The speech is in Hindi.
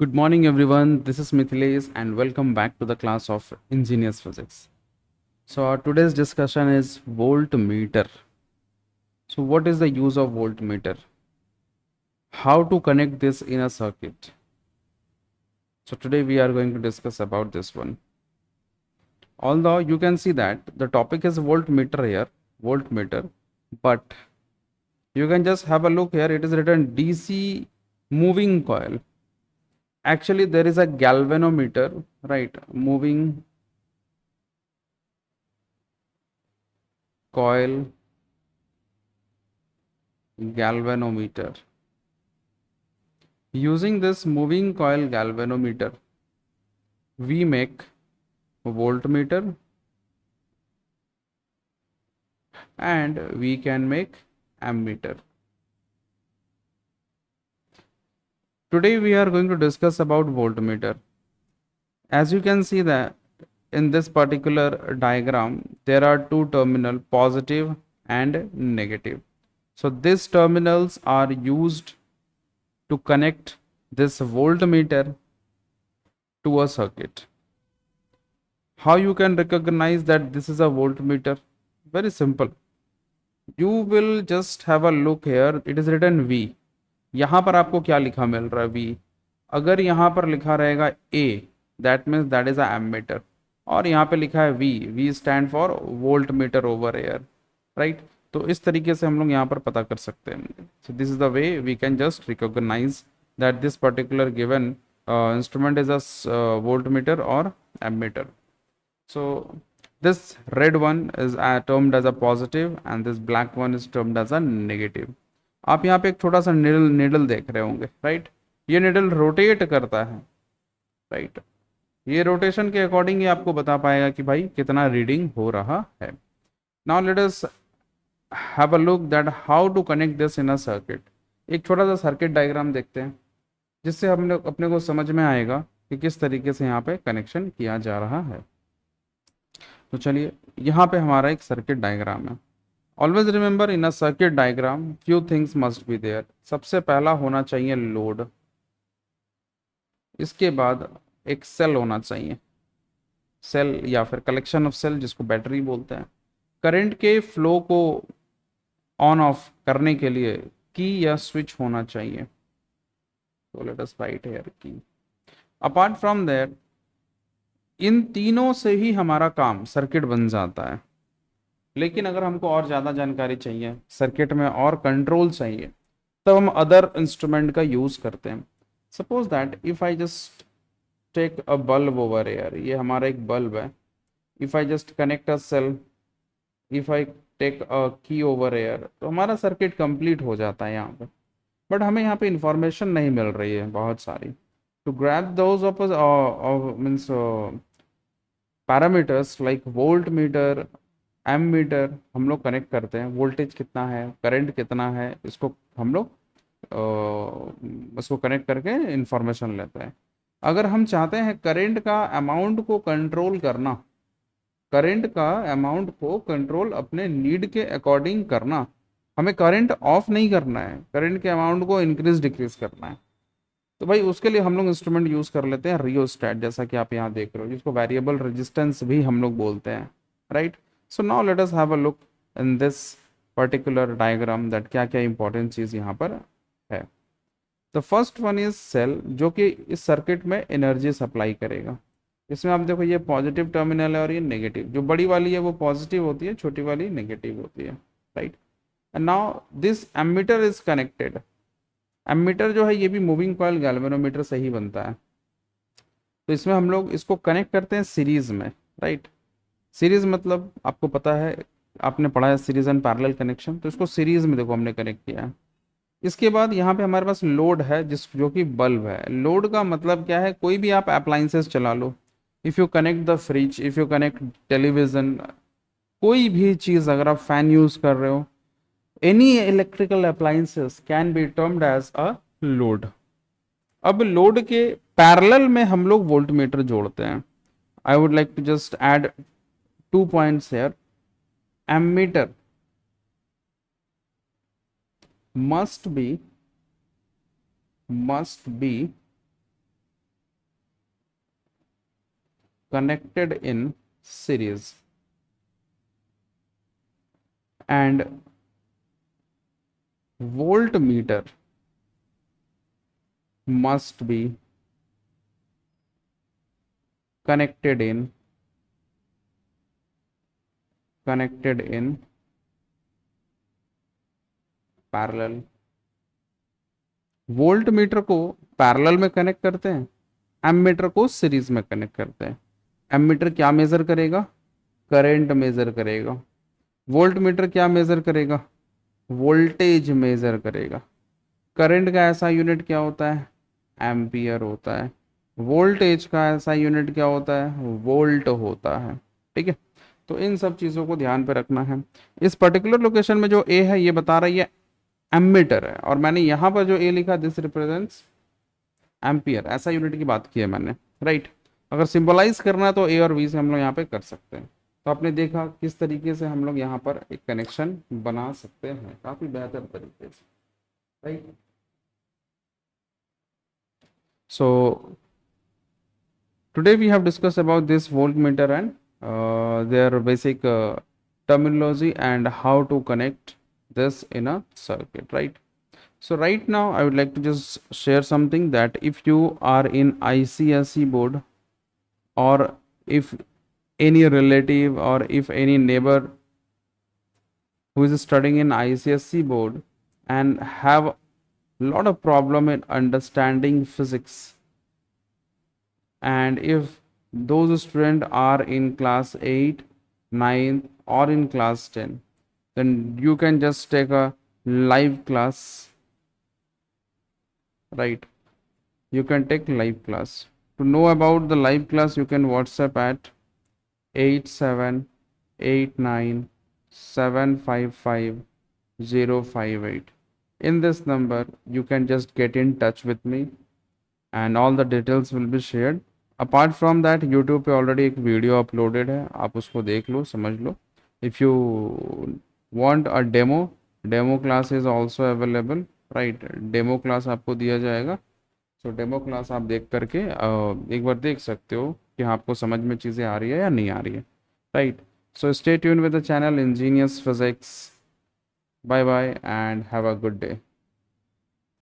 Good morning, everyone. This is Mithilesh, and welcome back to the class of Engineers Physics. So, our today's discussion is voltmeter. So, what is the use of voltmeter? How to connect this in a circuit? So, today we are going to discuss about this one. Although you can see that the topic is voltmeter here, voltmeter, but you can just have a look here. It is written DC moving coil. Actually, there is a galvanometer, right? Moving coil galvanometer. Using this moving coil galvanometer, we make voltmeter and we can make ammeter. Today we are going to discuss about voltmeter. As you can see that in this particular diagram, there are two terminals, positive and negative. So these terminals are used to connect this voltmeter to a circuit. How you can recognize that this is a voltmeter? Very simple. You will just have a look here. It is written V. यहाँ पर आपको क्या लिखा मिल रहा है? V. अगर यहाँ पर लिखा रहेगा A, that means that is a ammeter. और यहाँ पे लिखा है V. V stand for voltmeter over here, right? तो इस तरीके से हम लोग यहाँ पर पता कर सकते हैं. So this is the way we can just recognize that this particular given instrument is a voltmeter or ammeter. So this red one is termed as a positive and this black one is termed as a negative. आप यहाँ पे एक छोटा सा निडल देख रहे होंगे, राइट? ये निडल रोटेट करता है, राइट? ये रोटेशन के अकॉर्डिंग ही आपको बता पाएगा कि भाई कितना रीडिंग हो रहा है. Now let us have a look that how to connect this in a circuit. एक छोटा सा सर्किट डायग्राम देखते हैं जिससे हमने अपने को समझ में आएगा कि किस तरीके से यहाँ पे कनेक्शन किया जा रहा है. तो चलिए, यहाँ पे हमारा एक सर्किट डायग्राम है. Always remember in a circuit diagram few things must be there. सबसे पहला होना चाहिए लोड. इसके बाद एक सेल होना चाहिए, सेल या फिर कलेक्शन ऑफ सेल जिसको बैटरी बोलते हैं. करंट के फ्लो को ऑन ऑफ करने के लिए की या स्विच होना चाहिए. तो लेट अस राइट हियर की. अपार्ट फ्रॉम दैट, इन तीनों से ही हमारा काम सर्किट बन जाता है. लेकिन अगर हमको और ज़्यादा जानकारी चाहिए, सर्किट में और कंट्रोल चाहिए, तब हम अदर इंस्ट्रूमेंट का यूज़ करते हैं. Suppose that if I just take a bulb over air. ये हमारा एक बल्ब है. If I just connect a cell, if I take a key over air, तो हमारा सर्किट कंप्लीट हो जाता है यहाँ पर. बट हमें यहाँ पे इंफॉर्मेशन नहीं मिल रही है बहुत सारी. To grab those of means parameters like volt meter, ammeter हम लोग कनेक्ट करते हैं. वोल्टेज कितना है, करंट कितना है, इसको हम लोग उसको कनेक्ट करके इंफॉर्मेशन लेते हैं. अगर हम चाहते हैं करंट का अमाउंट को कंट्रोल करना, करंट का अमाउंट को कंट्रोल अपने नीड के अकॉर्डिंग करना, हमें करंट ऑफ नहीं करना है, करंट के अमाउंट को इंक्रीज डिक्रीज करना है. तो भाई उसके लिए हम लोग इंस्ट्रूमेंट यूज कर लेते हैं रियोस्टैट, जैसा कि आप यहाँ देख रहे हो, जिसको वेरिएबल रेजिस्टेंस भी हम लोग बोलते हैं, right? So now let us have a look in this particular diagram that क्या क्या इंपॉर्टेंट चीज यहाँ पर है. The first one is cell, जो कि इस सर्किट में एनर्जी सप्लाई करेगा. इसमें आप देखो ये पॉजिटिव टर्मिनल है और ये नेगेटिव. जो बड़ी वाली है वो पॉजिटिव होती है, छोटी वाली नेगेटिव होती है, right? And now this ammeter is connected. Ammeter जो है ये भी मूविंग कॉइल गैल्वेनोमीटर से ही बनता है. तो इसमें हम लोग इसको कनेक्ट करते हैं सीरीज में, राइट? सीरीज मतलब आपको पता है, आपने पढ़ा है सीरीज एंड पैरेलल कनेक्शन. तो इसको सीरीज में देखो हमने कनेक्ट किया है. इसके बाद यहाँ पे हमारे पास लोड है, जिस जो कि बल्ब है. लोड का मतलब क्या है? कोई भी आप अप्लाइंसेस चला लो. If you connect the fridge, if you connect television, कोई भी चीज़, अगर आप फैन यूज़ कर रहे हो, any electrical appliances can be termed as a load. अब लोड के पैरेलल में हम लोग वोल्टमीटर जोड़ते हैं. I would like to just add 2 points here. Ammeter must be connected in series, and voltmeter must be connected in parallel. Volt meter को पैरेलल में कनेक्ट करते हैं, एमीटर को सीरीज में कनेक्ट करते हैं। एमीटर क्या मेजर करेगा? करंट मेजर करेगा। वोल्ट मीटर क्या मेजर करेगा? वोल्टेज मेजर करेगा। करंट का ऐसा यूनिट क्या होता है? एम्पियर होता है। वोल्टेज का ऐसा यूनिट क्या होता है? वोल्ट होता है। ठीक है, तो इन सब चीज़ों को ध्यान पे रखना है। इस पर्टिकुलर लोकेशन में जो ए है ये बता रही है एमीटर है, और मैंने यहाँ पर जो ए लिखा दिस रिप्रेजेंट्स एम्पियर, ऐसा यूनिट की बात की है मैंने, राइट। अगर सिंबलाइज करना है तो ए और वी से हम लोग यहाँ पे कर सकते हैं। तो आपने देखा किस तरीके से हम लोग यहाँ पर एक कनेक्शन बना सकते हैं काफ़ी बेहतर तरीके से, right. So today we have discussed about this voltmeter and their basic terminology and how to connect this in a circuit, right? So right now I would like to just share something that if you are in ICSE board, or if any relative or if any neighbor who is studying in ICSE board and have lot of problem in understanding physics, and if those students are in class 8, 9 or in class 10, then you can just take a live class, right? You can take live class. To know about the live class, you can WhatsApp at 8789755058. In this number you can just get in touch with me and all the details will be shared. Apart from that YouTube पे ऑलरेडी एक वीडियो अपलोडेड है, आप उसको देख लो, समझ लो। If you want a demo class is also available, right. Demo class आपको दिया जाएगा। सो डेमो क्लास आप देख करके एक बार देख सकते हो कि आपको समझ में चीज़ें आ रही है या नहीं आ रही है, right. So stay tune with the channel engineers physics. Bye bye and have a good day.